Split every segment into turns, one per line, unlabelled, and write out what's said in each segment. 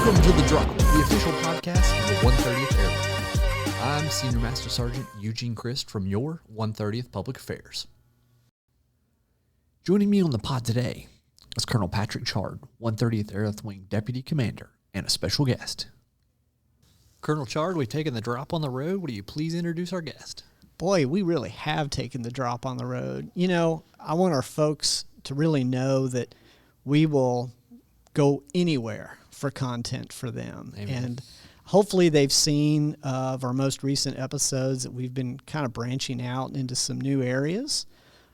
Welcome to The Drop, the official podcast of the 130th Airlift Wing. I'm Senior Master Sergeant Eugene Christ from your 130th Public Affairs. Joining me on the pod today is Colonel Pat Chard, 130th Airlift Wing Deputy Commander, and a special guest. Colonel Chard, we've taken the drop on the road. Will you please introduce our guest?
Boy, we really have taken the drop on the road. You know, I want our folks to really know that we will go anywhere for content for them.
Amen.
And hopefully they've seen of our most recent episodes that we've been kind of branching out into some new areas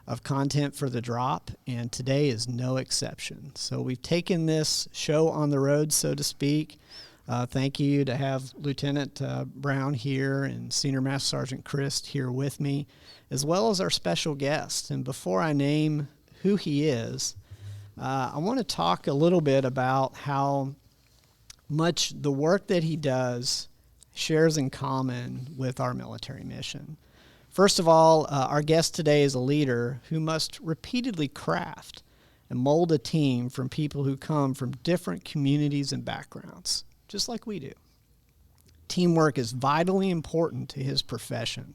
of content for the drop, and today is no exception. So we've taken this show on the road, so to speak. Thank you to have Lieutenant Brown here and Senior Master Sergeant Christ here with me, as well as our special guest. And before I name who he is, I want to talk a little bit about how much the work that he does shares in common with our military mission. First of all, our guest today is a leader who must repeatedly craft and mold a team from people who come from different communities and backgrounds, just like we do. Teamwork is vitally important to his profession.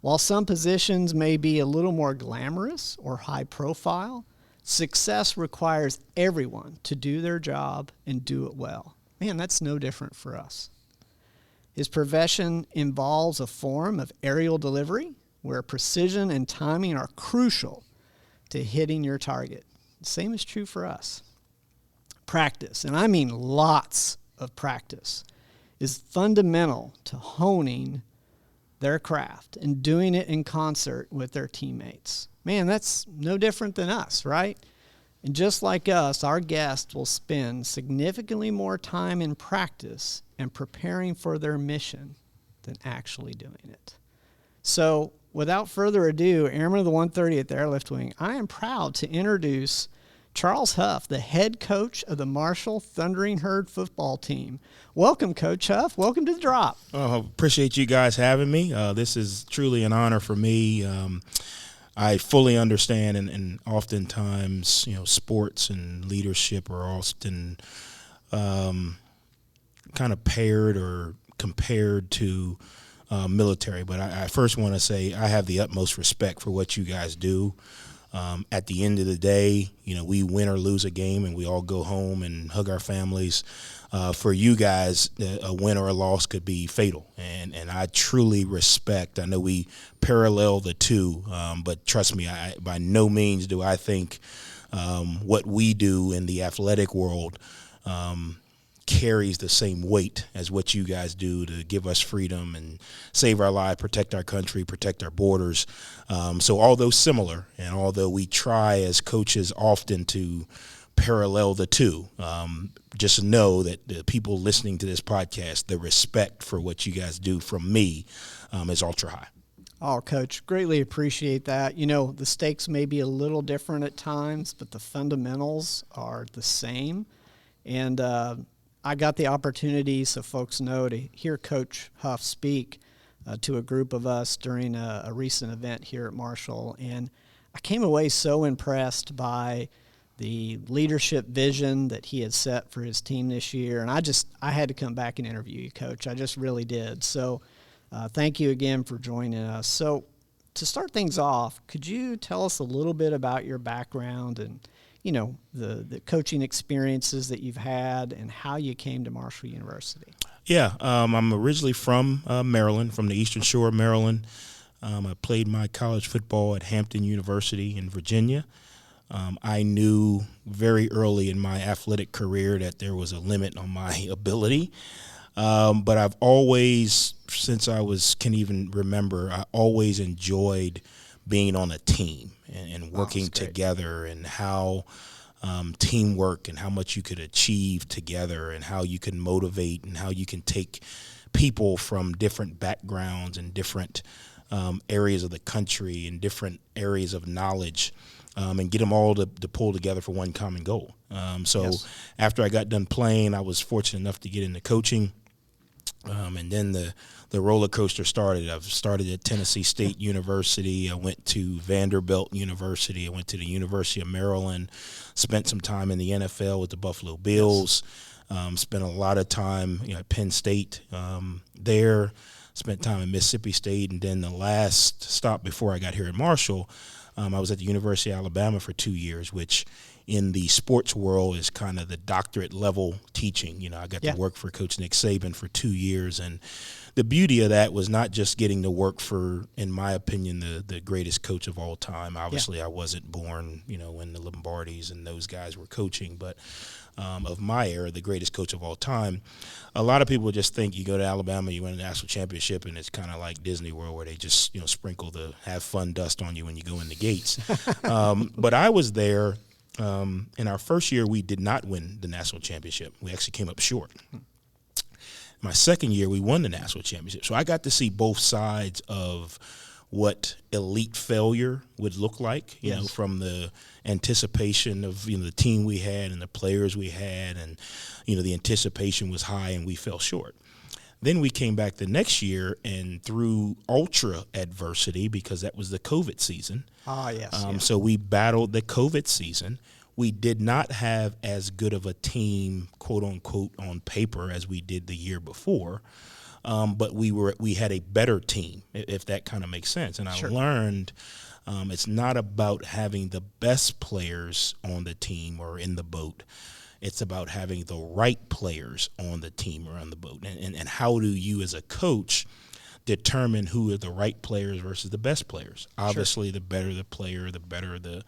While some positions may be a little more glamorous or high profile, success requires everyone to do their job and do it well. Man, that's no different for us. His profession involves a form of aerial delivery where precision and timing are crucial to hitting your target. The same is true for us. Practice, and I mean lots of practice, is fundamental to honing their craft and doing it in concert with their teammates. Man, that's no different than us, right? And just like us, our guests will spend significantly more time in practice and preparing for their mission than actually doing it. So, without further ado, Airman of the 130th Airlift Wing, I am proud to introduce Charles Huff, the head coach of the Marshall Thundering Herd football team. Welcome, Coach Huff. Welcome to the drop.
Appreciate you guys having me. This is truly an honor for me. I fully understand, and oftentimes, you know, sports and leadership are often kind of paired or compared to military. But I first want to say I have the utmost respect for what you guys do. At the end of the day, you know, we win or lose a game and we all go home and hug our families. For you guys, a win or a loss could be fatal. And I truly respect, I know we parallel the two, but trust me, by no means do I think what we do in the athletic world carries the same weight as what you guys do to give us freedom and save our lives, protect our country, protect our borders. So although similar, and although we try as coaches often to parallel the two, just know that the people listening to this podcast, the respect for what you guys do from me is ultra high.
Oh, Coach, greatly appreciate that. You know, the stakes may be a little different at times, but the fundamentals are the same. And I got the opportunity, so folks know, to hear Coach Huff speak to a group of us during a recent event here at Marshall. And I came away so impressed by the leadership vision that he had set for his team this year. And I had to come back and interview you, Coach. I just really did. So thank you again for joining us. So to start things off, could you tell us a little bit about your background and, you know, the coaching experiences that you've had and how you came to Marshall University?
Yeah, I'm originally from Maryland, from the Eastern Shore of Maryland. I played my college football at Hampton University in Virginia. I knew very early in my athletic career that there was a limit on my ability. But I've always, since I can even remember, I always enjoyed being on a team and working together, and how teamwork and how much you could achieve together, and how you can motivate, and how you can take people from different backgrounds and different areas of the country and different areas of knowledge, and get them all to pull together for one common goal. After I got done playing, I was fortunate enough to get into coaching. And then the roller coaster started. I've started at Tennessee State University. I went to Vanderbilt University. I went to the University of Maryland, spent some time in the NFL with the Buffalo Bills. Spent a lot of time, at Penn State there. Spent time in Mississippi State, and then the last stop before I got here at Marshall, I was at the University of Alabama for 2 years, which in the sports world is kind of the doctorate level teaching. I got to work for Coach Nick Saban for 2 years, and the beauty of that was not just getting to work for, in my opinion, the greatest coach of all time. Obviously, I wasn't born, when the Lombardis and those guys were coaching, but of my era, the greatest coach of all time. A lot of people just think you go to Alabama, you win a national championship, and it's kind of like Disney World where they just, sprinkle the have fun dust on you when you go in the gates. But I was there. In our first year, we did not win the national championship. We actually came up short. My second year, we won the national championship. So I got to see both sides of what elite failure would look like, you know, from the anticipation of, the team we had and the players we had, and, the anticipation was high and we fell short. Then we came back the next year, and through ultra adversity, because that was the COVID season. So we battled the COVID season. We did not have as good of a team, quote unquote, on paper as we did the year before. But we had a better team, if that kind of makes sense. And I learned it's not about having the best players on the team or in the boat. It's about having the right players on the team or on the boat. And how do you as a coach determine who are the right players versus the best players? Obviously, the better the player, the better the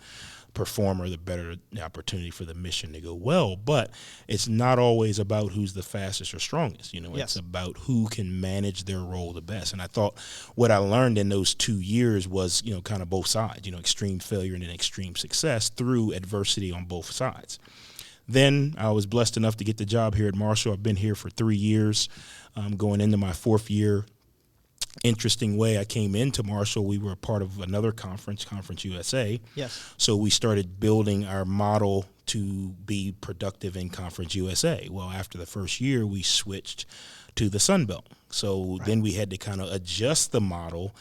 performer, the better the opportunity for the mission to go well. But it's not always about who's the fastest or strongest. It's about who can manage their role the best. And I thought what I learned in those 2 years was, kind of both sides, extreme failure and then extreme success through adversity on both sides. Then I was blessed enough to get the job here at Marshall. I've been here for 3 years, going into my 4th year. Interesting way I came into Marshall, we were a part of another conference, Conference USA. So we started building our model to be productive in Conference USA. Well, after the first year, we switched to the Sun Belt. So then we had to kind of adjust the model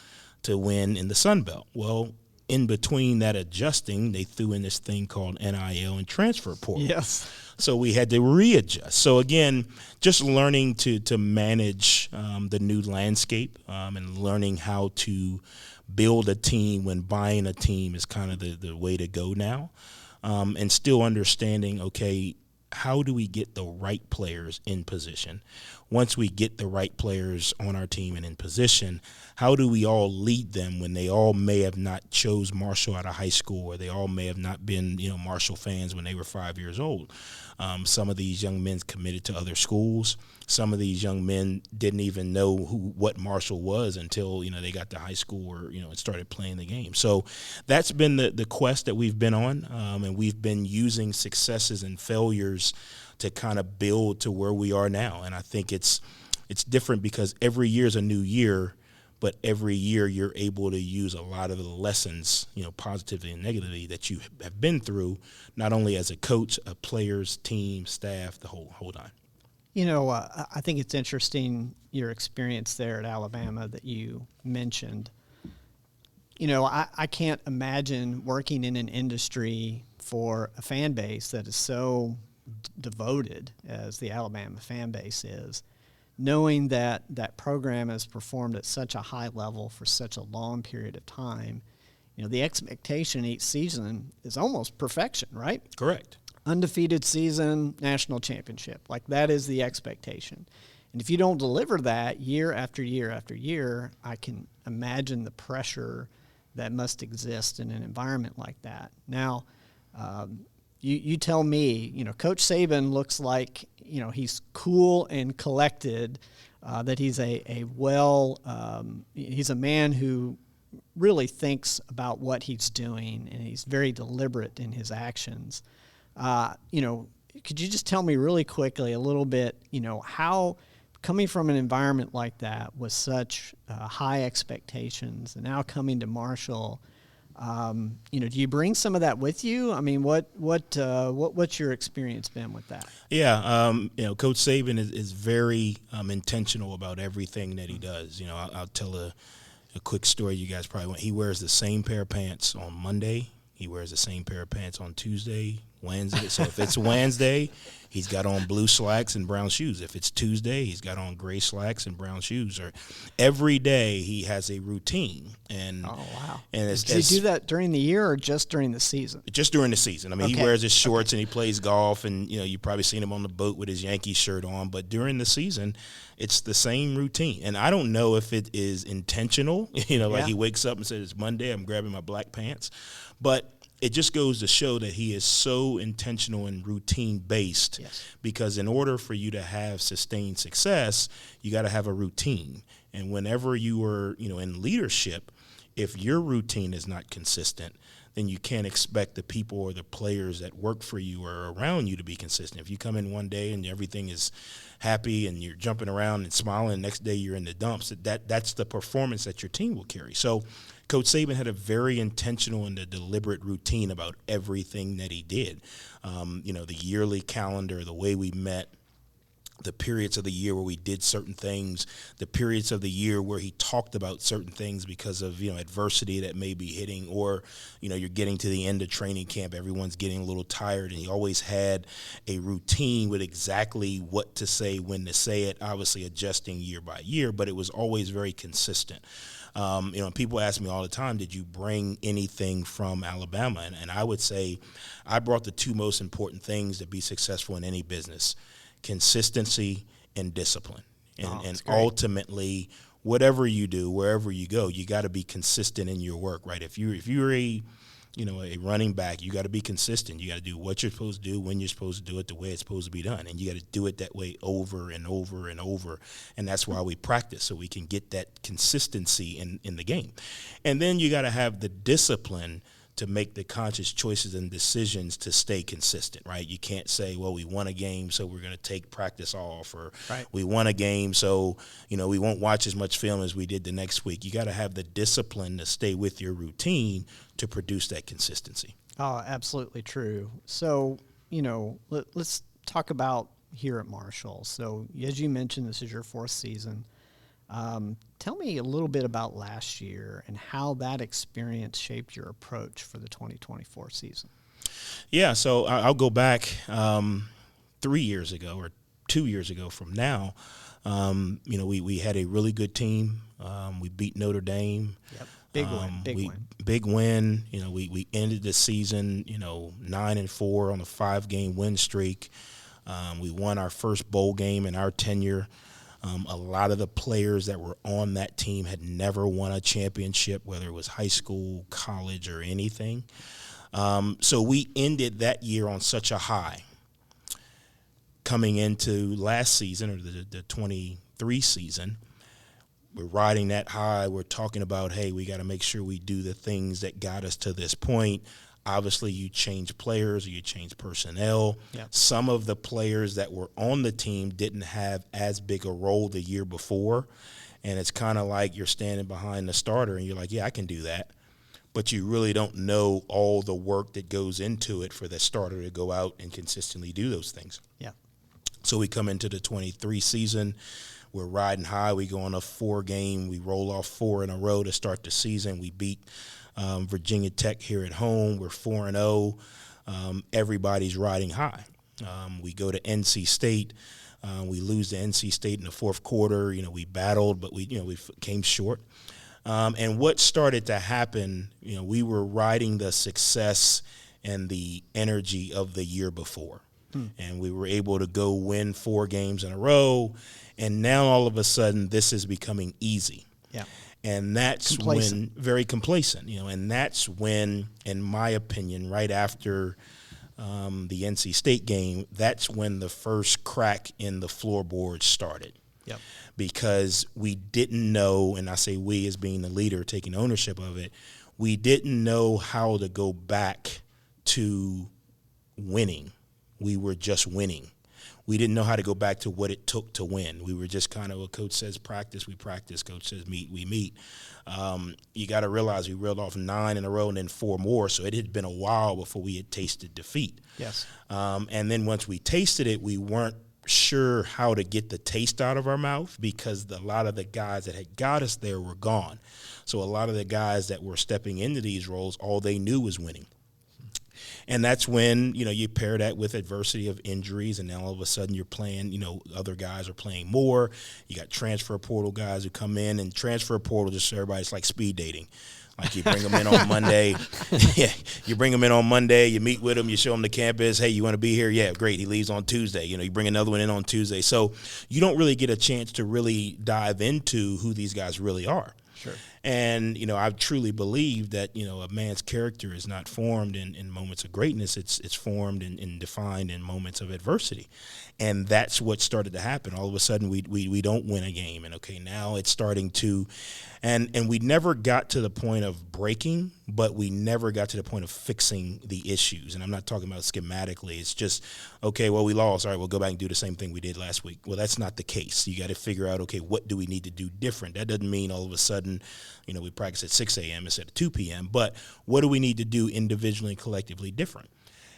to win in the Sun Belt. Well, in between that adjusting, they threw in this thing called NIL and transfer portal. So we had to readjust. So again, just learning to manage the new landscape and learning how to build a team when buying a team is kind of the way to go now. And still understanding, okay, how do we get the right players in position? Once we get the right players on our team and in position, how do we all lead them when they all may have not chose Marshall out of high school, or they all may have not been, Marshall fans when they were 5 years old? Some of these young men committed to other schools. Some of these young men didn't even know what Marshall was until, they got to high school or, and started playing the game. So that's been the quest that we've been on, and we've been using successes and failures to kind of build to where we are now. And I think it's different because every year is a new year, but every year you're able to use a lot of the lessons, positively and negatively, that you have been through, not only as a coach, players, team, staff, the whole nine.
I think it's interesting, your experience there at Alabama that you mentioned. I can't imagine working in an industry for a fan base that is so devoted as the Alabama fan base is, knowing that that program has performed at such a high level for such a long period of time. The expectation each season is almost perfection, right?
Correct.
Undefeated season, national championship. Like, that is the expectation. And if you don't deliver that year after year after year, I can imagine the pressure that must exist in an environment like that. Now, you tell me, Coach Saban looks like, he's cool and collected, that he's he's a man who really thinks about what he's doing, and he's very deliberate in his actions. Could you just tell me really quickly a little bit, how coming from an environment like that with such high expectations, and now coming to Marshall, do you bring some of that with you? I mean, what's your experience been with that?
Yeah, Coach Saban is very intentional about everything that he does. I'll tell a quick story. You guys probably won't. He wears the same pair of pants on Monday, He wears the same pair of pants on Tuesday, Wednesday. So if it's Wednesday, he's got on blue slacks and brown shoes. If it's Tuesday, he's got on gray slacks and brown shoes. Or every day he has a routine. And
oh, wow.
And
Does he do that during the year or just during the season?
Just during the season. I mean,
Okay.
he wears his shorts and he plays golf, and you've probably seen him on the boat with his Yankees shirt on. But during the season, it's the same routine. And I don't know if it is intentional. Like he wakes up and says, it's Monday, I'm grabbing my black pants. But it just goes to show that he is so intentional and routine-based.
Yes.
Because in order for you to have sustained success, you got to have a routine. And whenever you are, in leadership, if your routine is not consistent, then you can't expect the people or the players that work for you or around you to be consistent. If you come in one day and everything is happy and you're jumping around and smiling, the next day you're in the dumps, that's the performance that your team will carry. So Coach Saban had a very intentional and a deliberate routine about everything that he did. The yearly calendar, the way we met, the periods of the year where we did certain things, the periods of the year where he talked about certain things because of, adversity that may be hitting, or, you're getting to the end of training camp, everyone's getting a little tired, and he always had a routine with exactly what to say, when to say it, obviously adjusting year by year, but it was always very consistent. People ask me all the time, did you bring anything from Alabama? And I would say I brought the two most important things to be successful in any business: consistency and discipline. And ultimately, whatever you do, wherever you go, you got to be consistent in your work, right? If you're a running back, you got to be consistent. You got to do what you're supposed to do, when you're supposed to do it, the way it's supposed to be done. And you got to do it that way over and over and over. And that's why we practice, so we can get that consistency in the game. And then you got to have the discipline to make the conscious choices and decisions to stay consistent, right? You can't say, well, we won a game, so we're going to take practice off, or we won a game, so, we won't watch as much film as we did the next week. You got to have the discipline to stay with your routine to produce that consistency.
Oh, absolutely true. So, let's talk about here at Marshall. So, as you mentioned, this is your fourth season. Tell me a little bit about last year and how that experience shaped your approach for the 2024 season.
Yeah, so I'll go back 3 years ago, or 2 years ago from now. We had a really good team. We beat Notre Dame.
Yep. Big win.
We ended the season 9-4 on a 5-game win streak. We won our first bowl game in our tenure. A lot of the players that were on that team had never won a championship, whether it was high school, college, or anything. So we ended that year on such a high. Coming into last season, or the 23 season, we're riding that high. We're talking about, hey, we got to make sure we do the things that got us to this point. Obviously, you change players or you change personnel.
Yep.
Some of the players that were on the team didn't have as big a role the year before, and it's kind of like you're standing behind the starter and you're like, yeah, I can do that. But you really don't know all the work that goes into it for the starter to go out and consistently do those things.
Yeah.
So we come into the 23 season. We're riding high. We go on a 4-game. We roll off 4 in a row to start the season. We beat Virginia Tech here at home. We're 4-0. Everybody's riding high. We go to NC State. We lose to NC State in the fourth quarter. We battled, but we came short. And what started to happen, we were riding the success and the energy of the year before. And we were able to go win 4 games in a row. And now all of a sudden this is becoming easy.
Yeah.
And that's
complacent.
when, very complacent, and that's when, in my opinion, right after the NC State game, that's when the first crack in the floorboards started.
Yep.
Because we didn't know, and I say we as being the leader, taking ownership of it, we didn't know how to go back to winning. We were just winning. We didn't know how to go back to what it took to win. We were just kind of, well, coach says practice, we practice. Coach says meet, we meet. You got to realize we reeled off 9 in a row and then 4 more, so it had been a while before we had tasted defeat.
Yes.
And then once we tasted it, we weren't sure how to get the taste out of our mouth because a lot of the guys that had got us there were gone. So a lot of the guys that were stepping into these roles, all they knew was winning. And that's when, you pair that with adversity of injuries, and now all of a sudden you're playing, other guys are playing more. You got transfer portal guys who come in, and transfer portal, just so everybody's like speed dating. Like you bring them in on Monday. Yeah, you bring them in on Monday. You meet with them. You show them the campus. Hey, you want to be here? Yeah, great. He leaves on Tuesday. You bring another one in on Tuesday. So you don't really get a chance to really dive into who these guys really are.
Sure.
And, I truly believe that, a man's character is not formed in moments of greatness. It's formed and defined in moments of adversity. And that's what started to happen. All of a sudden, we don't win a game. And, okay, now it's starting to – and we never got to the point of breaking, but we never got to the point of fixing the issues. And I'm not talking about schematically. It's just, okay, well, we lost. All right, we'll go back and do the same thing we did last week. Well, that's not the case. You got to figure out, okay, what do we need to do different? That doesn't mean all of a sudden, we practice at 6 a.m. instead of 2 p.m., but what do we need to do individually and collectively different?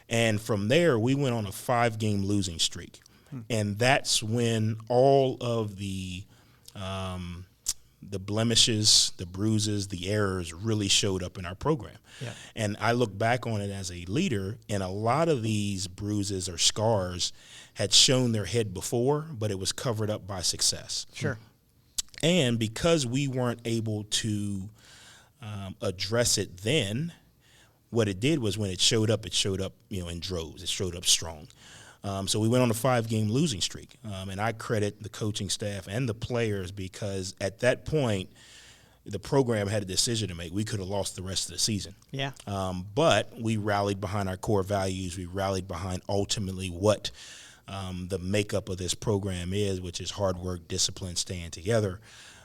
And from there, we went on a 5-game losing streak. And that's when all of the blemishes, the bruises, the errors really showed up in our program.
Yeah.
And I look back on it as a leader, and a lot of these bruises or scars had shown their head before, but it was covered up by success.
Sure.
And because we weren't able to address it then, what it did was when it showed up, in droves. It showed up strong. So we went on a 5-game losing streak. And I credit the coaching staff and the players, because at that point, the program had a decision to make. We could have lost the rest of the season.
Yeah.
But we rallied behind our core values. We rallied behind ultimately what the makeup of this program is, which is hard work, discipline, staying together.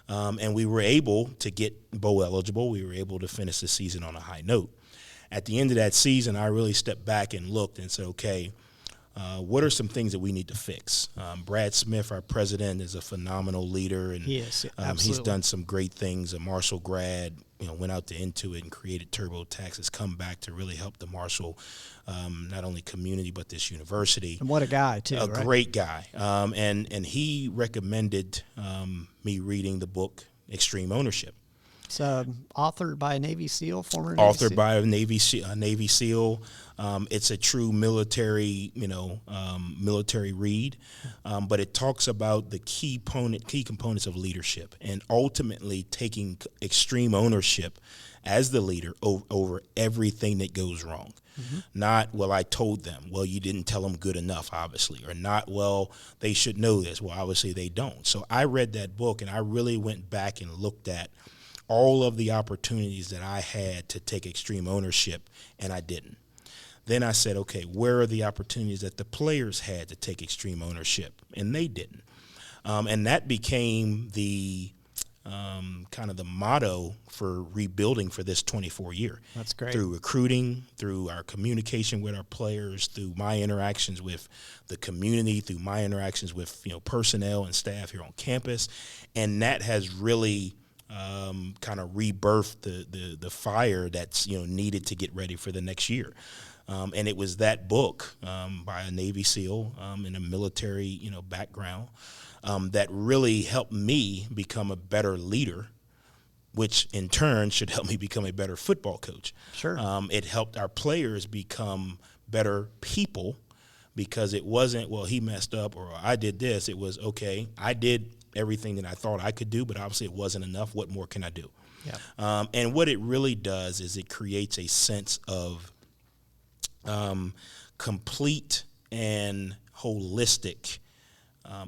And we were able to get bowl eligible. We were able to finish the season on a high note. At the end of that season, I really stepped back and looked and said, okay, what are some things that we need to fix? Brad Smith, our president, is a phenomenal leader, and
he is,
he's done some great things. A Marshall grad, went out to Intuit and created TurboTax, has come back to really help the Marshall, not only community but this university.
And what a guy, too,
a
right?
Great guy. And he recommended me reading the book Extreme Ownership.
It's authored by a Navy SEAL, former Navy SEAL.
Authored by a Navy SEAL. It's a true military, military read, but it talks about the key components of leadership, and ultimately taking extreme ownership as the leader over everything that goes wrong. Mm-hmm. Not, well, I told them. Well, you didn't tell them good enough, obviously. Or not, well, they should know this. Well, obviously they don't. So I read that book, and I really went back and looked at all of the opportunities that I had to take extreme ownership, and I didn't. Then I said, okay, where are the opportunities that the players had to take extreme ownership? And they didn't. And that became the kind of the motto for rebuilding for this 24 year.
That's great.
Through recruiting, through our communication with our players, through my interactions with the community, through my interactions with personnel and staff here on campus. And that has really kind of rebirthed the fire that's needed to get ready for the next year. And it was that book by a Navy SEAL in a military background that really helped me become a better leader, which in turn should help me become a better football coach.
Sure.
It helped our players become better people, because it wasn't, well, he messed up or I did this. It was, okay, I did everything that I thought I could do, but obviously it wasn't enough. What more can I do?
Yeah.
And what it really does is it creates a sense of complete and holistic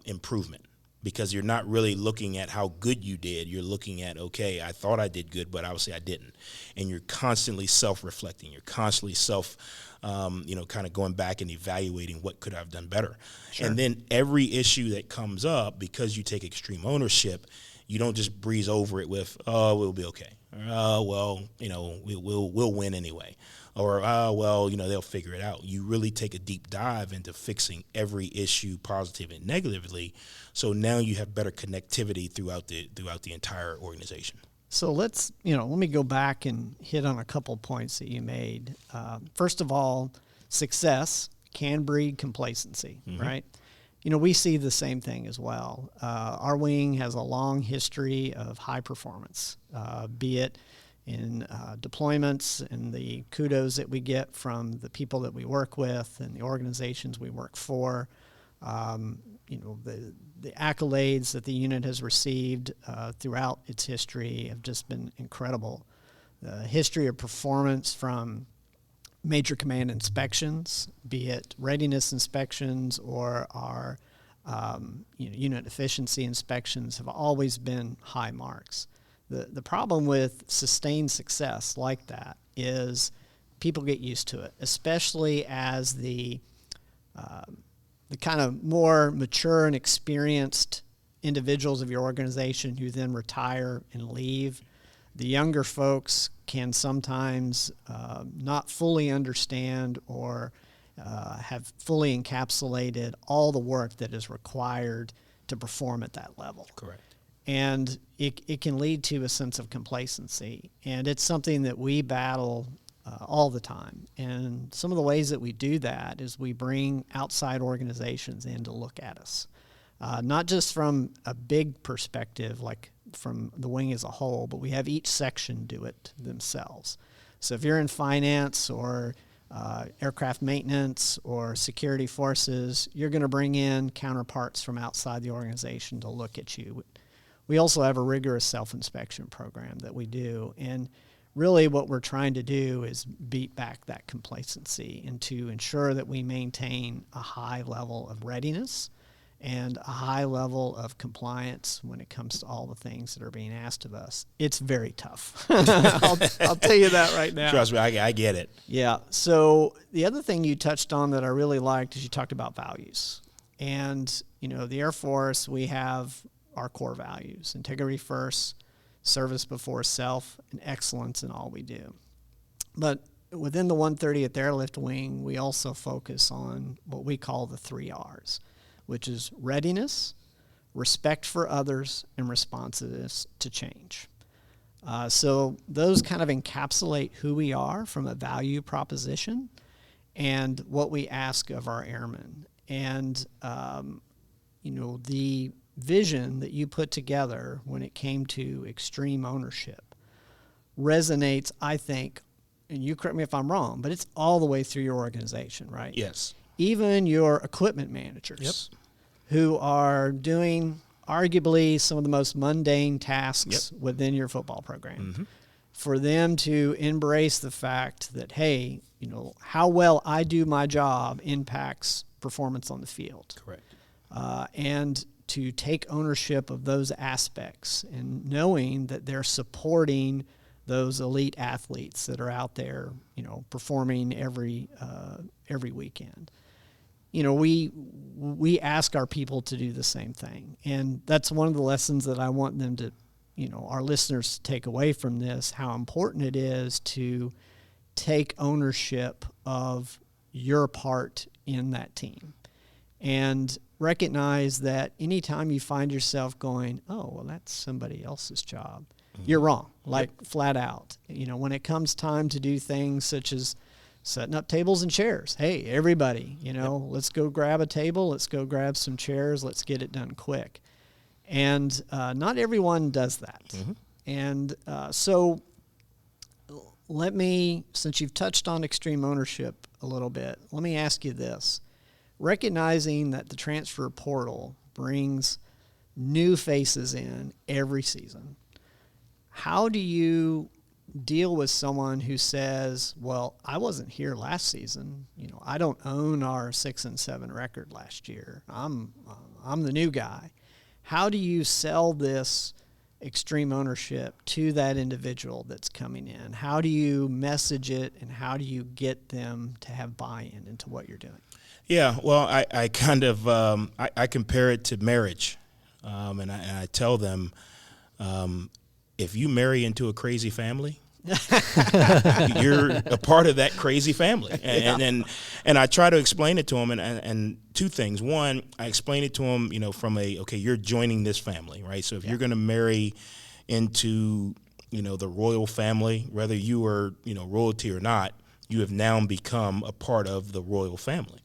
improvement, because you're not really looking at how good you did. You're looking at, okay, I thought I did good, but obviously I didn't. And you're constantly self-reflecting. You're constantly kind of going back and evaluating what could I have done better.
Sure.
And then every issue that comes up, because you take extreme ownership, you don't just breeze over it with, oh, we'll be okay. Well, we'll win anyway. Or, well, they'll figure it out. You really take a deep dive into fixing every issue, positive and negatively. So now you have better connectivity throughout the entire organization.
So let me go back and hit on a couple points that you made. First of all, success can breed complacency, mm-hmm. right? We see the same thing as well. Our wing has a long history of high performance, be it in deployments and the kudos that we get from the people that we work with and the organizations we work for. The accolades that the unit has received throughout its history have just been incredible. The history of performance from major command inspections, be it readiness inspections or our unit efficiency inspections, have always been high marks. The problem with sustained success like that is people get used to it, especially as the kind of more mature and experienced individuals of your organization who then retire and leave. The younger folks can sometimes not fully understand or have fully encapsulated all the work that is required to perform at that level.
Correct.
And it can lead to a sense of complacency. And it's something that we battle all the time. And some of the ways that we do that is we bring outside organizations in to look at us. Not just from a big perspective, like from the wing as a whole, but we have each section do it themselves. So if you're in finance or aircraft maintenance or security forces, you're going to bring in counterparts from outside the organization to look at you. We also have a rigorous self-inspection program that we do, and really what we're trying to do is beat back that complacency and to ensure that we maintain a high level of readiness and a high level of compliance when it comes to all the things that are being asked of us. It's very tough. I'll tell you that right now.
Trust me, I get it.
Yeah. So the other thing you touched on that I really liked is you talked about values. And, the Air Force, we have our core values: integrity first, service before self, and excellence in all we do. But within the 130th Airlift Wing, we also focus on what we call the 3 R's, which is readiness, respect for others, and responsiveness to change. So those kind of encapsulate who we are from a value proposition and what we ask of our airmen. And, the vision that you put together when it came to extreme ownership resonates, I think, and you correct me if I'm wrong, but it's all the way through your organization, right?
Yes.
Even your equipment managers who are doing arguably some of the most mundane tasks within your football program, for them to embrace the fact that, hey, how well I do my job impacts performance on the field.
Correct.
And to take ownership of those aspects and knowing that they're supporting those elite athletes that are out there, performing every weekend. We ask our people to do the same thing. And that's one of the lessons that I want them to, our listeners to take away from this, how important it is to take ownership of your part in that team. And recognize that anytime you find yourself going, oh, well, that's somebody else's job, you're wrong, flat out. When it comes time to do things such as setting up tables and chairs, hey, everybody, let's go grab a table, let's go grab some chairs, let's get it done quick. And not everyone does that. And so since you've touched on extreme ownership a little bit, let me ask you this. Recognizing that the transfer portal brings new faces in every season, how do you deal with someone who says, well, I wasn't here last season. I don't own our 6-7 record last year. I'm the new guy. How do you sell this extreme ownership to that individual that's coming in? How do you message it, and how do you get them to have buy-in into what you're doing?
Yeah, well, I kind of I compare it to marriage, and I tell them, if you marry into a crazy family, you're a part of that crazy family. And I try to explain it to them, and two things. One, I explain it to them, from you're joining this family, right? So if you're going to marry into, the royal family, whether you are, royalty or not, you have now become a part of the royal family.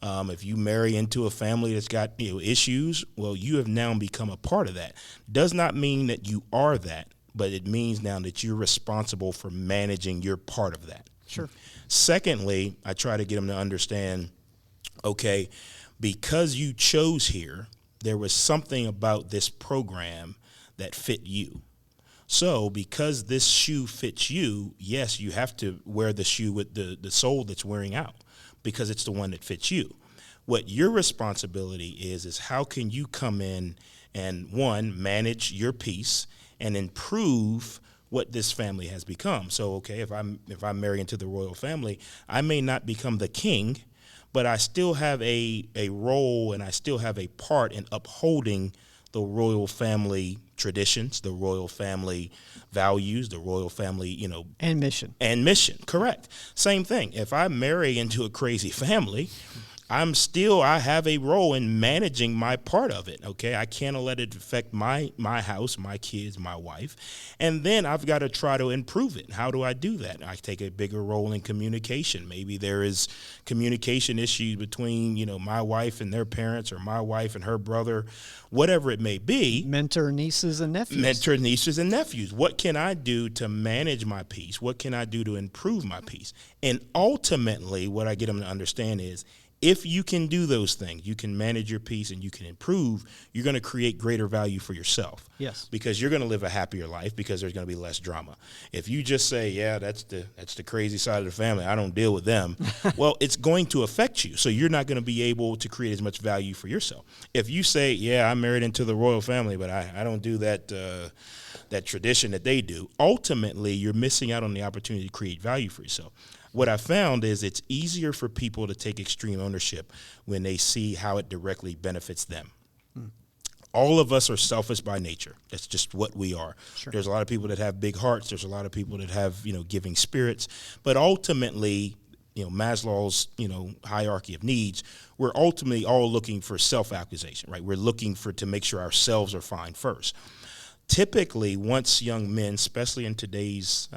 If you marry into a family that's got issues, well, you have now become a part of that. Does not mean that you are that, but it means now that you're responsible for managing your part of that.
Sure.
Secondly, I try to get them to understand, okay, because you chose here, there was something about this program that fit you. So because this shoe fits you, yes, you have to wear the shoe with the sole that's wearing out because it's the one that fits you. What your responsibility is how can you come in and, one, manage your piece and improve what this family has become. So, okay, if I'm married into the royal family, I may not become the king, but I still have a role and I still have a part in upholding the royal family traditions, the royal family values, the royal family,
And mission.
Correct. Same thing. If I marry into a crazy family, I have a role in managing my part of it, okay? I can't let it affect my house, my kids, my wife. And then I've got to try to improve it. How do I do that? I take a bigger role in communication. Maybe there is communication issues between, my wife and their parents or my wife and her brother, whatever it may be.
Mentor nieces and nephews.
What can I do to manage my piece? What can I do to improve my piece? And ultimately, what I get them to understand is, if you can do those things, you can manage your piece and you can improve, you're going to create greater value for yourself.
Yes.
Because you're going to live a happier life because there's going to be less drama. If you just say, yeah, that's the crazy side of the family, I don't deal with them, well, it's going to affect you. So you're not going to be able to create as much value for yourself. If you say, yeah, I'm married into the royal family, but I don't do that tradition that they do, ultimately you're missing out on the opportunity to create value for yourself. What I found is it's easier for people to take extreme ownership when they see how it directly benefits them. All of us are selfish by nature. That's just what we are.
Sure.
There's a lot of people that have big hearts. There's a lot of people that have, giving spirits. But ultimately, Maslow's, hierarchy of needs, we're ultimately all looking for self-actualization, right? We're looking to make sure ourselves are fine first. Typically, once young men, especially in today's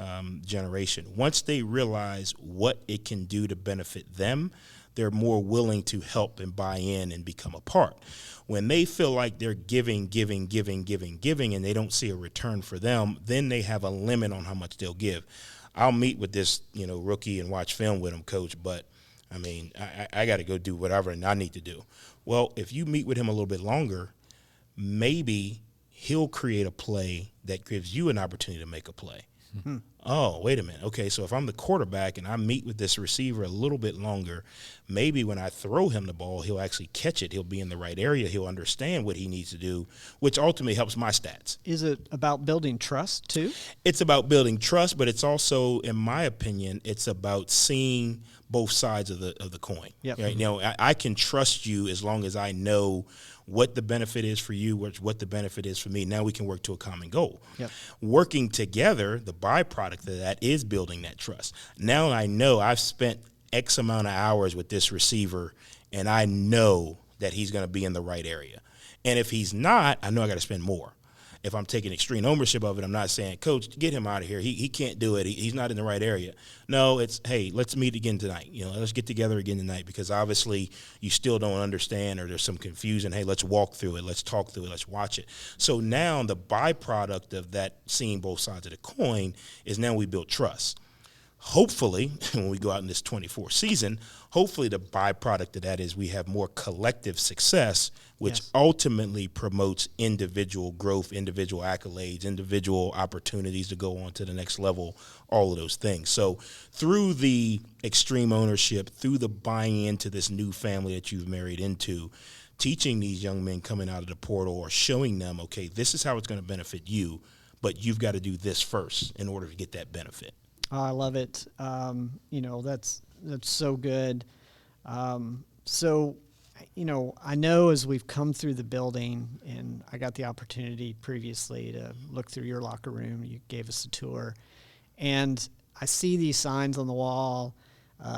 generation, once they realize what it can do to benefit them, they're more willing to help and buy in and become a part. When they feel like they're giving, and they don't see a return for them, then they have a limit on how much they'll give. I'll meet with this, rookie and watch film with him, coach, but I got to go do whatever I need to do. Well, if you meet with him a little bit longer, maybe he'll create a play that gives you an opportunity to make a play. Oh, wait a minute. Okay, so if I'm the quarterback and I meet with this receiver a little bit longer, maybe when I throw him the ball, he'll actually catch it. He'll be in the right area. He'll understand what he needs to do, which ultimately helps my stats.
Is it about building trust too?
It's about building trust, but it's also, in my opinion, it's about seeing both sides of the coin.
Yep.
Right? I can trust you as long as I know what the benefit is for you, what the benefit is for me. Now we can work to a common goal.
Yep.
Working together, the byproduct of that is building that trust. Now I know I've spent X amount of hours with this receiver, and I know that he's going to be in the right area. And if he's not, I know I got to spend more. If I'm taking extreme ownership of it, I'm not saying, Coach, get him out of here. He can't do it. He's not in the right area. No, it's, hey, let's meet again tonight. Let's get together again tonight because obviously you still don't understand or there's some confusion. Hey, let's walk through it. Let's talk through it. Let's watch it. So now the byproduct of that seeing both sides of the coin is now we build trust. Hopefully, when we go out in this 24 season, hopefully the byproduct of that is we have more collective success, which ultimately promotes individual growth, individual accolades, individual opportunities to go on to the next level, all of those things. So through the extreme ownership, through the buying into this new family that you've married into, teaching these young men coming out of the portal or showing them, okay, this is how it's going to benefit you, but you've got to do this first in order to get that benefit.
I love it. That's so good. So, I know as we've come through the building, and I got the opportunity previously to look through your locker room. You gave us a tour, and I see these signs on the wall.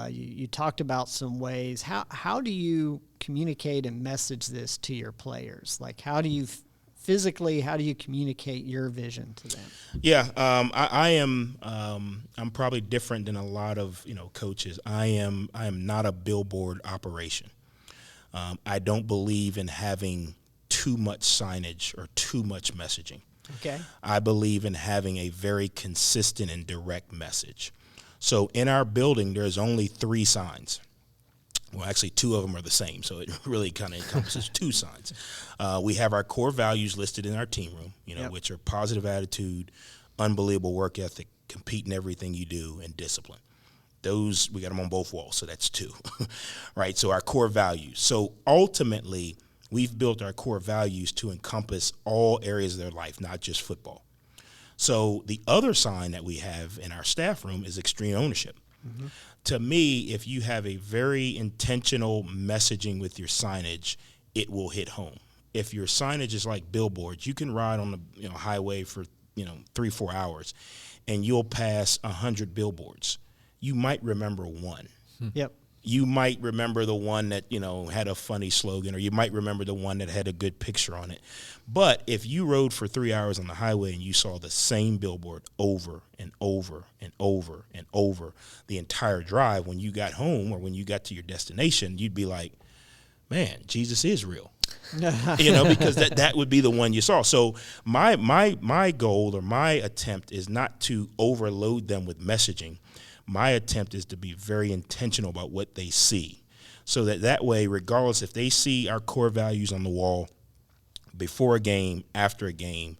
You talked about some ways. How do you communicate and message this to your players? Like, how do you communicate your vision to them?
Yeah, I'm probably different than a lot of coaches. I am not a billboard operation. I don't believe in having too much signage or too much messaging.
Okay.
I believe in having a very consistent and direct message. So in our building, there's only 3 signs. Well, actually, 2 of them are the same, so it really kind of encompasses 2 signs. We have our core values listed in our team room,
Yep.
which are positive attitude, unbelievable work ethic, compete in everything you do, and discipline. Those, we got them on both walls, so that's 2, right? So our core values. So ultimately, we've built our core values to encompass all areas of their life, not just football. So the other sign that we have in our staff room is extreme ownership. Mm-hmm. To me, if you have a very intentional messaging with your signage, it will hit home. If your signage is like billboards, you can ride on the highway for 3-4 hours, and you'll pass 100 billboards. You might remember one.
Yep.
You might remember the one that, had a funny slogan, or you might remember the one that had a good picture on it. But if you rode for 3 hours on the highway and you saw the same billboard over and over and over and over the entire drive, when you got home or when you got to your destination, you'd be like, man, Jesus is real. Because that would be the one you saw. So my goal or my attempt is not to overload them with messaging. My attempt is to be very intentional about what they see, so that way, regardless if they see our core values on the wall before a game, after a game,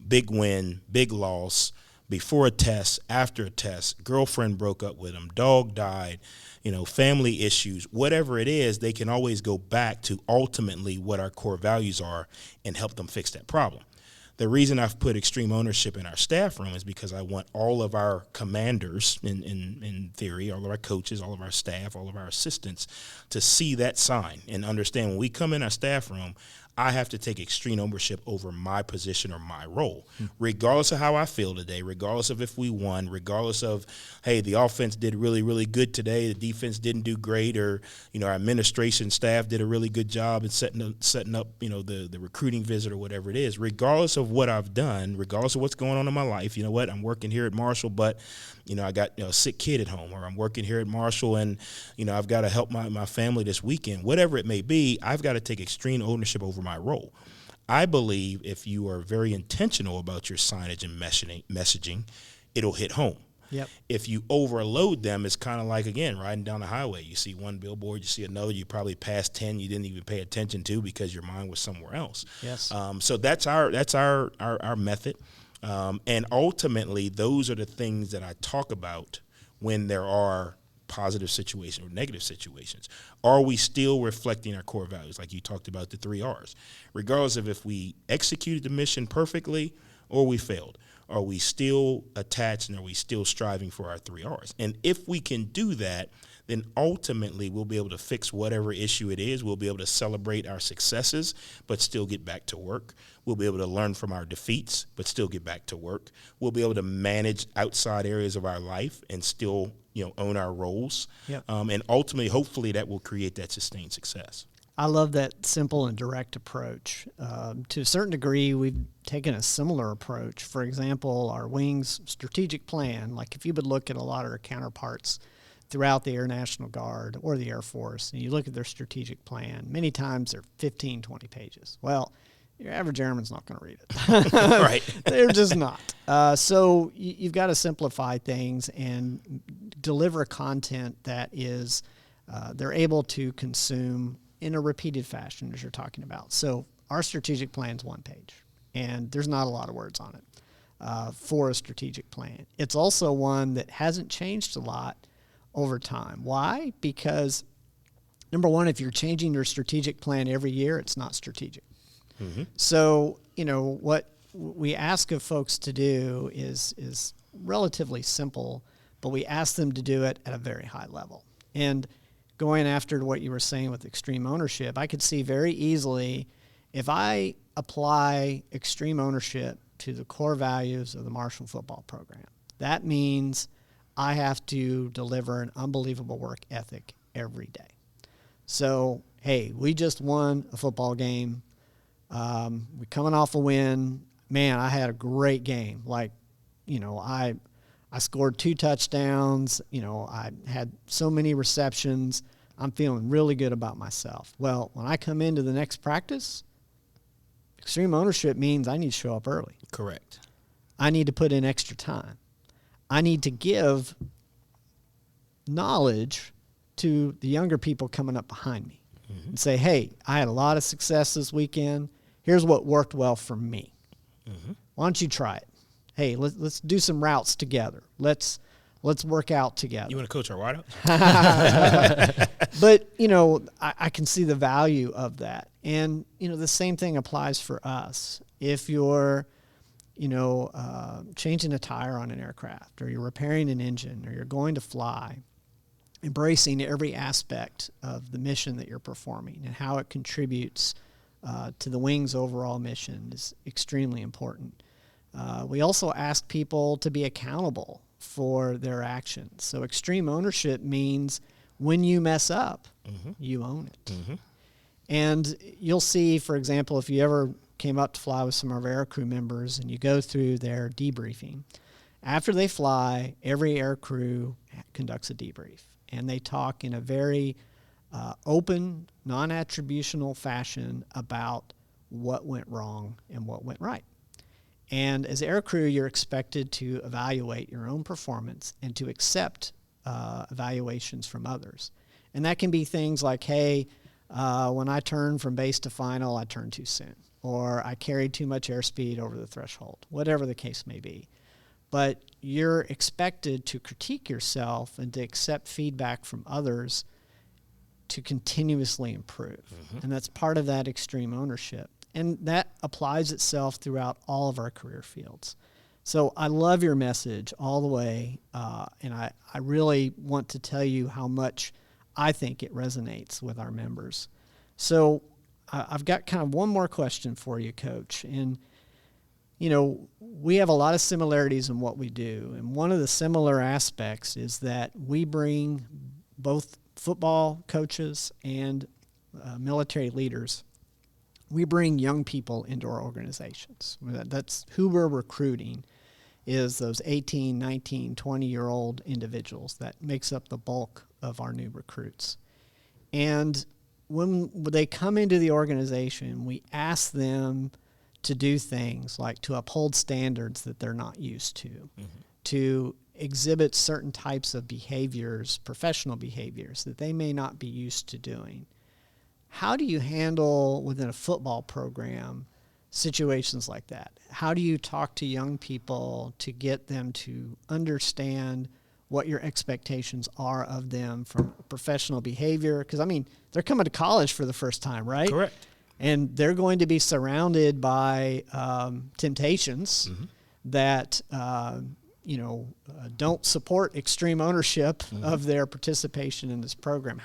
big win, big loss, before a test, after a test, girlfriend broke up with them, dog died, family issues, whatever it is, they can always go back to ultimately what our core values are and help them fix that problem. The reason I've put extreme ownership in our staff room is because I want all of our commanders, in theory, all of our coaches, all of our staff, all of our assistants, to see that sign and understand when we come in our staff room, I have to take extreme ownership over my position or my role, regardless of how I feel today, regardless of if we won, regardless of, hey, the offense did really, really good today, the defense didn't do great, or, our administration staff did a really good job in setting up, the recruiting visit or whatever it is. Regardless of what I've done, regardless of what's going on in my life, I'm working here at Marshall, but I got a sick kid at home, or I'm working here at Marshall and, I've got to help my family this weekend. Whatever it may be, I've got to take extreme ownership over my role. I believe if you are very intentional about your signage and messaging, it'll hit home.
Yep.
If you overload them, it's kind of like, again, riding down the highway. You see one billboard, you see another, you probably passed 10 you didn't even pay attention to because your mind was somewhere else.
Yes.
So that's our method. And ultimately, those are the things that I talk about when there are positive situations or negative situations. Are we still reflecting our core values, like you talked about, the 3 R's? Regardless of if we executed the mission perfectly or we failed, are we still attached and are we still striving for our 3 R's? And if we can do that, then ultimately we'll be able to fix whatever issue it is. We'll be able to celebrate our successes, but still get back to work. We'll be able to learn from our defeats, but still get back to work. We'll be able to manage outside areas of our life and still, own our roles.
Yep.
And ultimately, hopefully, that will create that sustained success.
I love that simple and direct approach. To a certain degree, we've taken a similar approach. For example, our Wings strategic plan, like if you would look at a lot of our counterparts throughout the Air National Guard or the Air Force, and you look at their strategic plan, many times they're 15, 20 pages. Well, your average airman's not going to read it.
Right.
They're just not. So you've got to simplify things and deliver content that is they're able to consume in a repeated fashion, as you're talking about. So our strategic plan's 1 page, and there's not a lot of words on it for a strategic plan. It's also one that hasn't changed a lot over time. Why? Because, number one, if you're changing your strategic plan every year, it's not strategic. Mm-hmm. So, what we ask of folks to do is relatively simple, but we ask them to do it at a very high level. And going after what you were saying with extreme ownership, I could see very easily if I apply extreme ownership to the core values of the Marshall football program, that means I have to deliver an unbelievable work ethic every day. So, hey, we just won a football game. We're coming off a win. Man, I had a great game. Like, I scored 2 touchdowns. I had so many receptions. I'm feeling really good about myself. Well, when I come into the next practice, Extreme ownership means I need to show up early.
Correct.
I need to put in extra time. I need to give knowledge to the younger people coming up behind me and say, hey, I had a lot of success this weekend. Here's what worked well for me. Why don't you try it? Hey, let's do some routes together. Let's work out together.
You want to coach our wideout?
But, I can see the value of that. And, the same thing applies for us. If you're, changing a tire on an aircraft, or you're repairing an engine, or you're going to fly, embracing every aspect of the mission that you're performing and how it contributes to the wing's overall mission is extremely important. We also ask people to be accountable for their actions. So extreme ownership means when you mess up, you own it. And you'll see, for example, if you ever came up to fly with some of our air crew members and you go through their debriefing, after they fly, every air crew conducts a debrief. And they talk in a very open, non-attributional fashion about what went wrong and what went right. And as air crew, you're expected to evaluate your own performance and to accept evaluations from others. And that can be things like, hey, when I turned from base to final, I turned too soon, or I carried too much airspeed over the threshold, whatever the case may be. But you're expected to critique yourself and to accept feedback from others to continuously improve. And that's part of that extreme ownership. And that applies itself throughout all of our career fields. So I love your message all the way, and I really want to tell you how much I think it resonates with our members. So I've got kind of one more question for you, Coach. And, we have a lot of similarities in what we do. And one of the similar aspects is that we bring both football coaches and military leaders. We bring young people into our organizations. That's who we're recruiting, is those 18, 19, 20-year-old individuals. That makes up the bulk of our new recruits. And when they come into the organization, we ask them to do things like to uphold standards that they're not used to, to exhibit certain types of behaviors, professional behaviors that they may not be used to doing. How do you handle within a football program situations like that? How do you talk to young people to get them to understand what your expectations are of them from professional behavior? Because, they're coming to college for the first time, right?
Correct.
And they're going to be surrounded by temptations that, don't support extreme ownership of their participation in this program.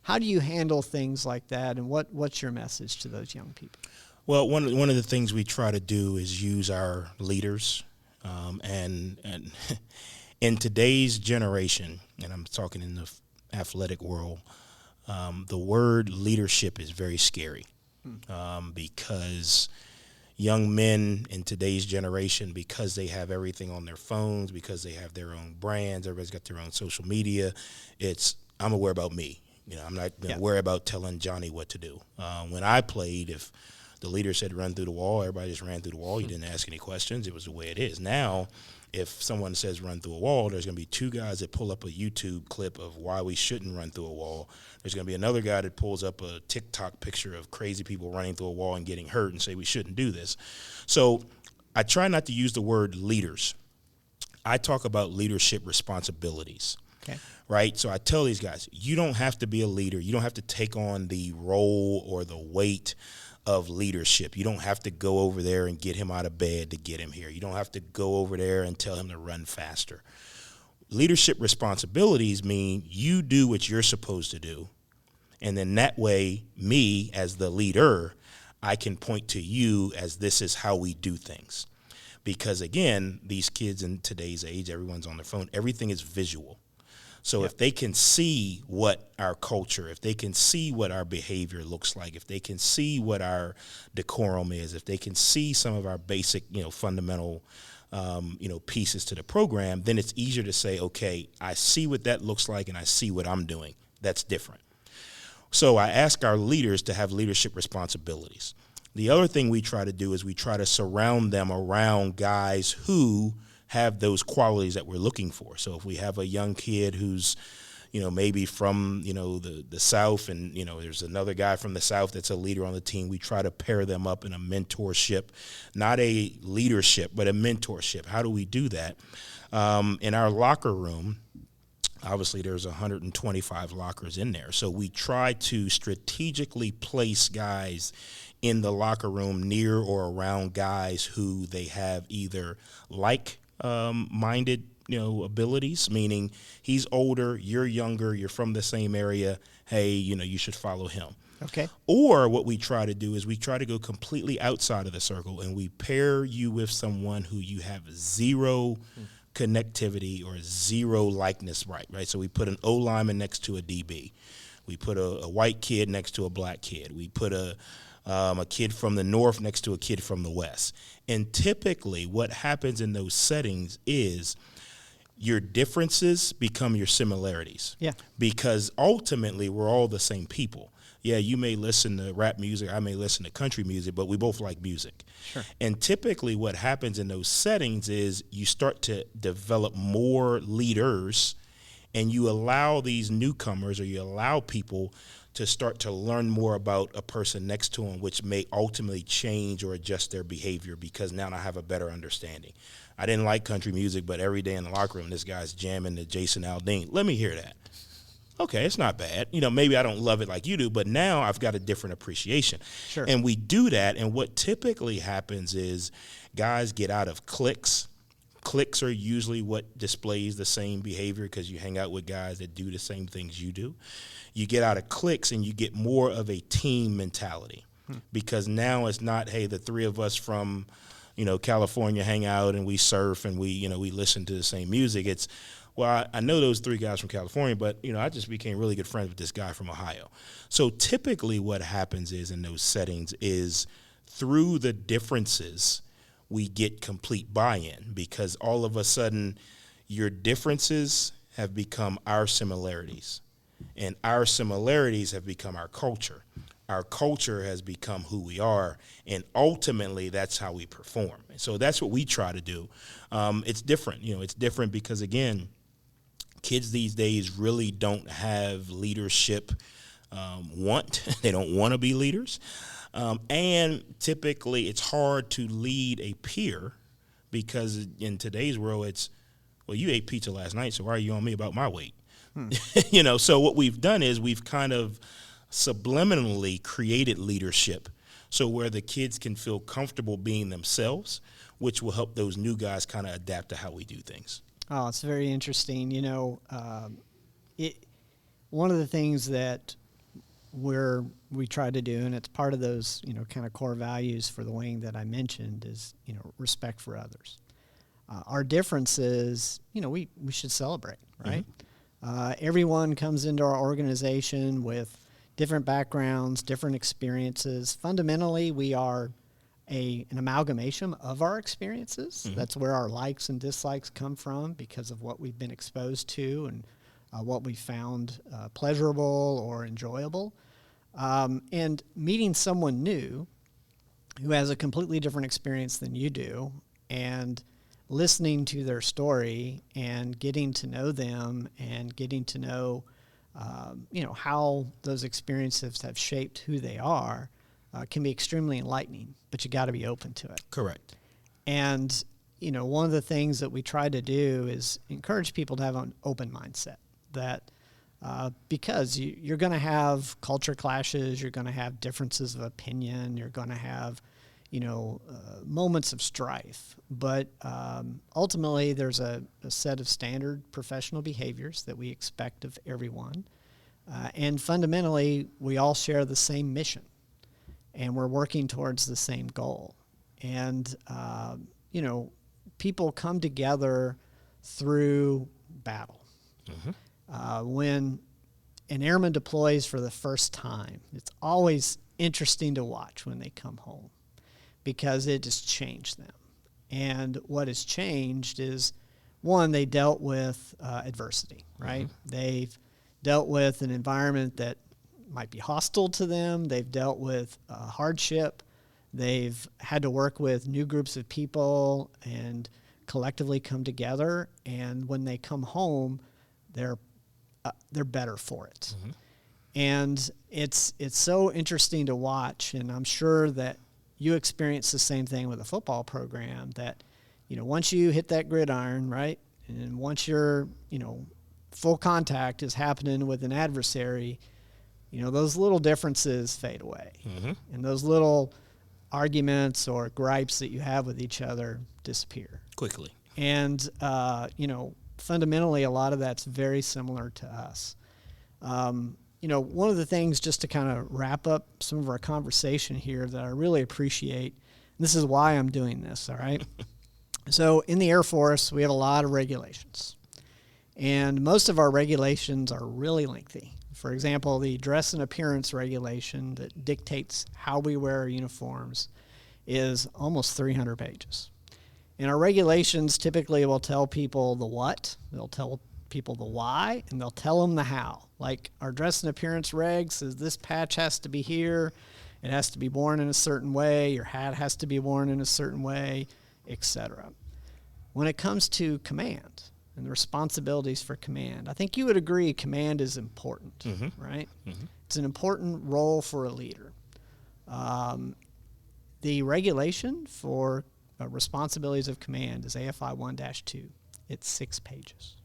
How do you handle things like that, and what's your message to those young people?
Well, one of the things we try to do is use our leaders, and in today's generation, and I'm talking in the athletic world, the word leadership is very scary, because young men in today's generation, because they have everything on their phones, because they have their own brands, everybody's got their own social media, I'm gonna worry about me. I'm not going to worry about telling Johnny what to do. When I played, if the leader said run through the wall, everybody just ran through the wall. You didn't ask any questions. It was the way it is. Now, if someone says run through a wall, there's going to be two guys that pull up a YouTube clip of why we shouldn't run through a wall. There's going to be another guy that pulls up a TikTok picture of crazy people running through a wall and getting hurt and say we shouldn't do this. So I try not to use the word leaders. I talk about leadership responsibilities.
Okay.
Right? So I tell these guys, you don't have to be a leader. You don't have to take on the role or the weight of leadership. You don't have to go over there and get him out of bed to get him here. You don't have to go over there and tell him to run faster. Leadership responsibilities mean you do what you're supposed to do. And then that way, me as the leader, I can point to you as this is how we do things. Because again, these kids in today's age, everyone's on their phone, everything is visual. So if they can see what our culture, if they can see what our behavior looks like, if they can see what our decorum is, if they can see some of our basic, fundamental, pieces to the program, then it's easier to say, okay, I see what that looks like and I see what I'm doing. That's different. So I ask our leaders to have leadership responsibilities. The other thing we try to do is we try to surround them around guys who have those qualities that we're looking for. So if we have a young kid who's, maybe from, the South, and, there's another guy from the South that's a leader on the team, we try to pair them up in a mentorship, not a leadership, but a mentorship. How do we do that? In our locker room, obviously there's 125 lockers in there. So we try to strategically place guys in the locker room near or around guys who they have either minded abilities, meaning he's older, you're younger, you're from the same area, hey, you should follow him.
Okay.
Or what we try to do is we try to go completely outside of the circle, and we pair you with someone who you have zero connectivity or zero likeness, right? So we put an O lineman next to a DB. We put a white kid next to a black kid. We put a kid from the north next to a kid from the west. And typically what happens in those settings is your differences become your similarities.
Yeah.
Because ultimately we're all the same people. Yeah, you may listen to rap music, I may listen to country music, but we both like music.
Sure.
And typically what happens in those settings is you start to develop more leaders, and you allow these newcomers, or you allow people to start to learn more about a person next to them, which may ultimately change or adjust their behavior, because now I have a better understanding. I didn't like country music, but every day in the locker room, this guy's jamming to Jason Aldean. Let me hear that. Okay, it's not bad. Maybe I don't love it like you do, but now I've got a different appreciation.
Sure.
And we do that, and what typically happens is guys get out of cliques. Cliques are usually what displays the same behavior, because you hang out with guys that do the same things you do. You get out of cliques and you get more of a team mentality, because now it's not, hey, the three of us from, California hang out and we surf and we listen to the same music. It's, well, I know those three guys from California, but, I just became really good friends with this guy from Ohio. So typically what happens is in those settings is through the differences, we get complete buy-in, because all of a sudden your differences have become our similarities, and our similarities have become our culture. Our culture has become who we are, and ultimately that's how we perform. And so that's what we try to do. It's different. It's different because, again, kids these days really don't have leadership they don't want to be leaders. And typically it's hard to lead a peer, because in today's world it's, well, you ate pizza last night, so why are you on me about my weight? So what we've done is we've kind of subliminally created leadership, so where the kids can feel comfortable being themselves, which will help those new guys kind of adapt to how we do things.
Oh, it's very interesting. One of the things that we try to do, and it's part of those, kind of core values for the wing that I mentioned, is, respect for others. Our differences, we should celebrate, right? Mm-hmm. Everyone comes into our organization with different backgrounds, different experiences. Fundamentally, we are an amalgamation of our experiences. Mm-hmm. That's where our likes and dislikes come from, because of what we've been exposed to and what we found pleasurable or enjoyable. And meeting someone new who has a completely different experience than you do, and listening to their story and getting to know them and getting to know, how those experiences have shaped who they are, can be extremely enlightening, but you got to be open to it.
Correct.
And, one of the things that we try to do is encourage people to have an open mindset, that because you're going to have culture clashes, you're going to have differences of opinion, you're going to have, moments of strife. But ultimately, there's a set of standard professional behaviors that we expect of everyone. And fundamentally, we all share the same mission, and we're working towards the same goal. And, people come together through battle. Mm-hmm. When an airman deploys for the first time, it's always interesting to watch when they come home, because it just changed them. And what has changed is, one, they dealt with adversity, right? Mm-hmm. They've dealt with an environment that might be hostile to them. They've dealt with hardship. They've had to work with new groups of people and collectively come together. And when they come home, they're better for it. Mm-hmm. And it's so interesting to watch. And I'm sure that you experience the same thing with a football program, that, once you hit that gridiron, right, and once you're, full contact is happening with an adversary, those little differences fade away. Mm-hmm. And those little arguments or gripes that you have with each other disappear
quickly.
And, fundamentally, a lot of that's very similar to us. One of the things, just to kind of wrap up some of our conversation here, that I really appreciate, and this is why I'm doing this, all right? So in the Air Force, we have a lot of regulations. And most of our regulations are really lengthy. For example, the dress and appearance regulation that dictates how we wear our uniforms is almost 300 pages. And our regulations typically will tell people the what, they'll tell people the why, and they'll tell them the how. Like our dress and appearance reg says this patch has to be here, it has to be worn in a certain way, your hat has to be worn in a certain way, etc. When it comes to command and the responsibilities for command, I think you would agree command is important, mm-hmm. right? Mm-hmm. It's an important role for a leader. The regulation for responsibilities of command is AFI 1-2. It's 6 pages.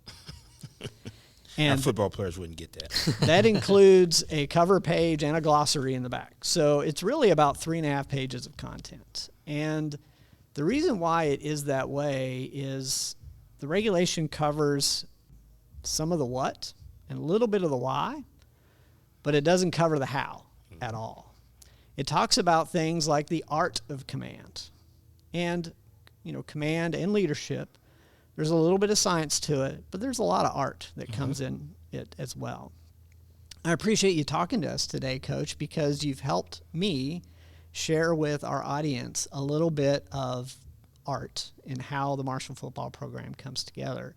And
our football players wouldn't get that.
That includes a cover page and a glossary in the back. So it's really about 3.5 pages of content. And the reason why it is that way is the regulation covers some of the what and a little bit of the why, but it doesn't cover the how at all. It talks about things like the art of command. And, command and leadership, there's a little bit of science to it, but there's a lot of art that comes in it as well. I appreciate you talking to us today, Coach, because you've helped me share with our audience a little bit of art in how the Marshall football program comes together.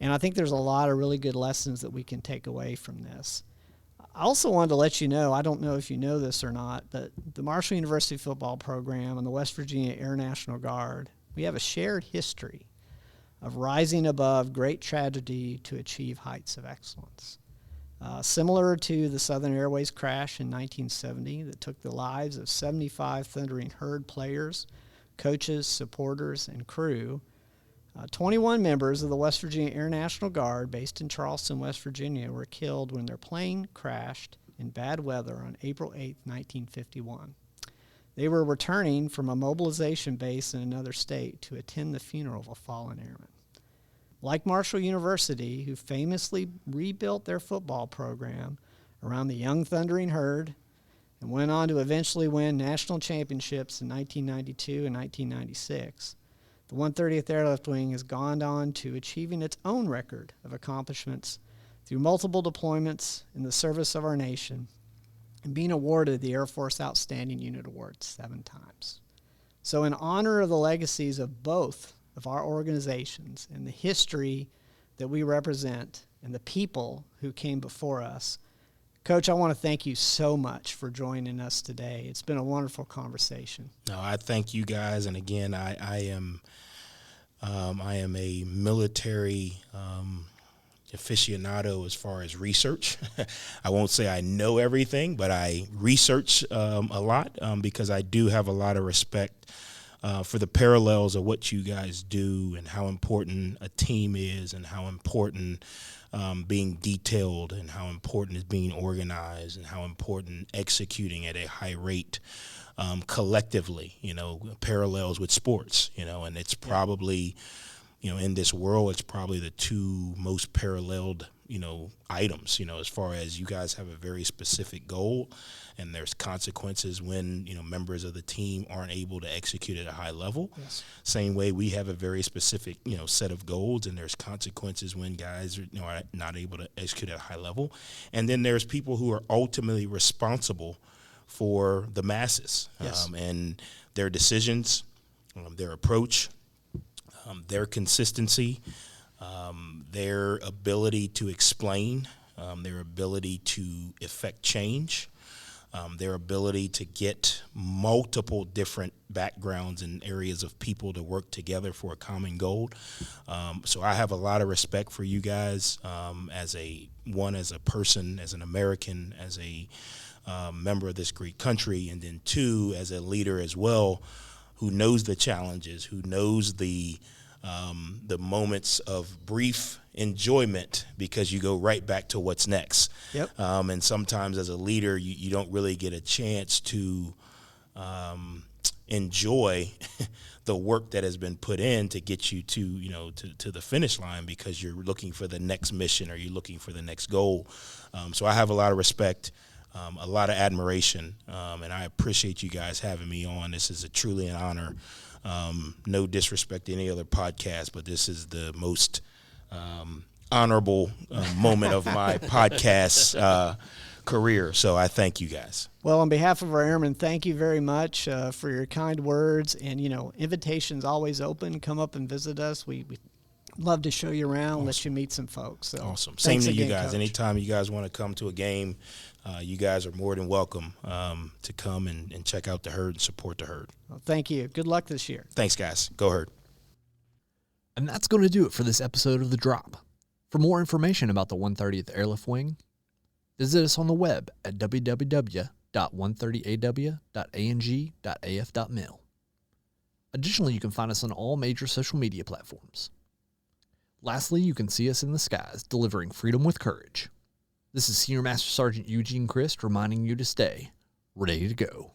And I think there's a lot of really good lessons that we can take away from this. I also wanted to let you know, I don't know if you know this or not, but the Marshall University football program and the West Virginia Air National Guard, we have a shared history of rising above great tragedy to achieve heights of excellence. Similar to the Southern Airways crash in 1970 that took the lives of 75 Thundering Herd players, coaches, supporters, and crew, 21 members of the West Virginia Air National Guard based in Charleston, West Virginia, were killed when their plane crashed in bad weather on April 8, 1951. They were returning from a mobilization base in another state to attend the funeral of a fallen airman. Like Marshall University, who famously rebuilt their football program around the young Thundering Herd and went on to eventually win national championships in 1992 and 1996, the 130th Airlift Wing has gone on to achieving its own record of accomplishments through multiple deployments in the service of our nation and being awarded the Air Force Outstanding Unit Award 7 times. So in honor of the legacies of both of our organizations and the history that we represent and the people who came before us, Coach, I want to thank you so much for joining us today. It's been a wonderful conversation.
No, I thank you guys, and again, I am a military aficionado as far as research. I won't say I know everything, but I research a lot because I do have a lot of respect for the parallels of what you guys do and how important a team is and how important being detailed and how important is being organized and how important executing at a high rate collectively, parallels with sports, and it's probably, in this world, it's probably the two most paralleled, items, as far as you guys have a very specific goal and there's consequences when, members of the team aren't able to execute at a high level.
Yes.
Same way we have a very specific, set of goals and there's consequences when guys are not able to execute at a high level. And then there's people who are ultimately responsible for the masses.
Yes.
And their decisions, their approach, their consistency, their ability to explain, their ability to effect change, their ability to get multiple different backgrounds and areas of people to work together for a common goal. So I have a lot of respect for you guys as a person, as an American, as a member of this great country, and then two, as a leader as well, who knows the challenges, who knows the moments of brief enjoyment because you go right back to what's next.
Yep.
And sometimes as a leader, you don't really get a chance to enjoy the work that has been put in to get you to the finish line because you're looking for the next mission or you're looking for the next goal. So I have a lot of respect, a lot of admiration, and I appreciate you guys having me on. This is truly an honor. No disrespect to any other podcast, but this is the most honorable moment of my podcast career. So I thank you guys.
Well, on behalf of our airmen, thank you very much for your kind words. And, invitations always open. Come up and visit us. We love to show you around, let you meet some folks. So
awesome. Same to you guys.
Coach.
Anytime you guys want to come to a game, you guys are more than welcome to come and check out the herd and support the herd.
Well, thank you. Good luck this year.
Thanks, guys. Go herd.
And that's going to do it for this episode of The Drop. For more information about the 130th Airlift Wing, visit us on the web at www.130aw.ang.af.mil. Additionally, you can find us on all major social media platforms. Lastly, you can see us in the skies delivering freedom with courage. This is Senior Master Sergeant Eugene Christ reminding you to stay ready to go.